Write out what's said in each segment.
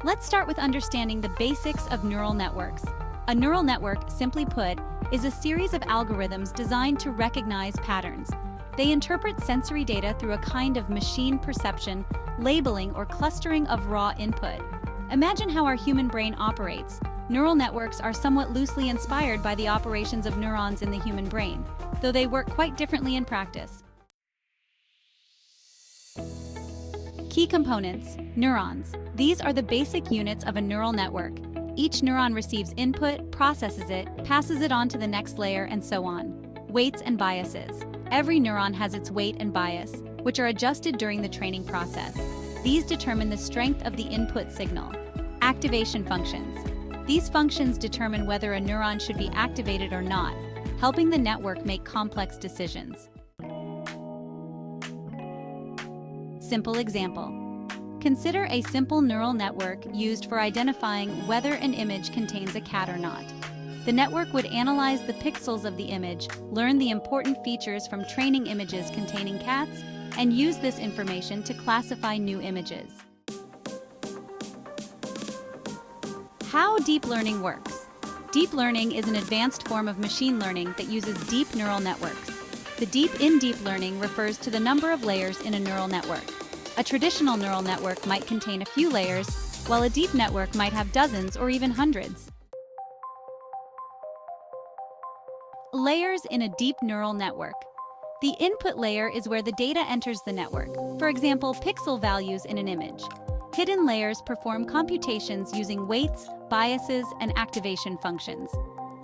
Let's start with understanding the basics of neural networks. A neural network, simply put, is a series of algorithms designed to recognize patterns. They interpret sensory data through a kind of machine perception, labeling, or clustering of raw input. Imagine how our human brain operates. Neural networks are somewhat loosely inspired by the operations of neurons in the human brain, though they work quite differently in practice. Key components: neurons. These are the basic units of a neural network. Each neuron receives input, processes it, passes it on to the next layer, and so on. Weights and biases. Every neuron has its weight and bias, which are adjusted during the training process. These determine the strength of the input signal. Activation functions. These functions determine whether a neuron should be activated or not, helping the network make complex decisions. Simple example. Consider a simple neural network used for identifying whether an image contains a cat or not. The network would analyze the pixels of the image, learn the important features from training images containing cats, and use this information to classify new images. How deep learning works. Deep learning is an advanced form of machine learning that uses deep neural networks. The deep in deep learning refers to the number of layers in a neural network. A traditional neural network might contain a few layers, while a deep network might have dozens or even hundreds. Layers in a deep neural network. The input layer is where the data enters the network, for example, pixel values in an image. Hidden layers perform computations using weights, biases, and activation functions.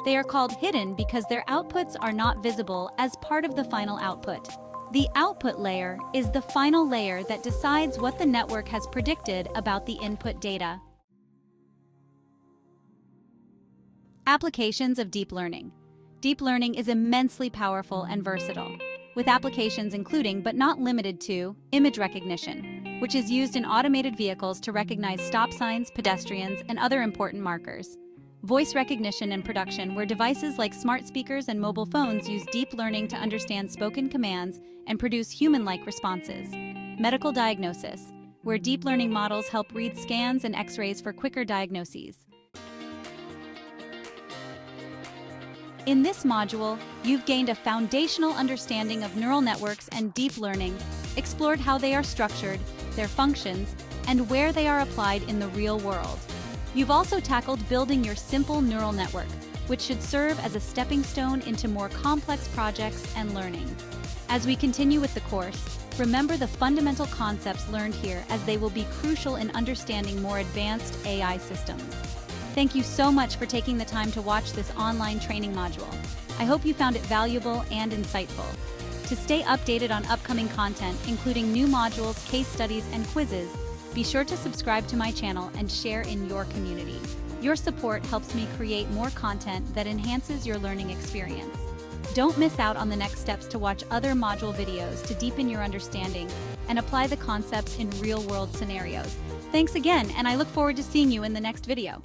They are called hidden because their outputs are not visible as part of the final output. The output layer is the final layer that decides what the network has predicted about the input data. Applications of deep learning. Deep learning is immensely powerful and versatile, with applications including, but not limited to, image recognition, which is used in automated vehicles to recognize stop signs, pedestrians, and other important markers. Voice recognition and production, where devices like smart speakers and mobile phones use deep learning to understand spoken commands and produce human-like responses. Medical diagnosis, where deep learning models help read scans and X-rays for quicker diagnoses. In this module, you've gained a foundational understanding of neural networks and deep learning, explored how they are structured, their functions, and where they are applied in the real world. You've also tackled building your simple neural network, which should serve as a stepping stone into more complex projects and learning. As we continue with the course, remember the fundamental concepts learned here, as they will be crucial in understanding more advanced AI systems. Thank you so much for taking the time to watch this online training module. I hope you found it valuable and insightful. To stay updated on upcoming content, including new modules, case studies, and quizzes, be sure to subscribe to my channel and share in your community. Your support helps me create more content that enhances your learning experience. Don't miss out on the next steps to watch other module videos to deepen your understanding and apply the concepts in real-world scenarios. Thanks again, and I look forward to seeing you in the next video.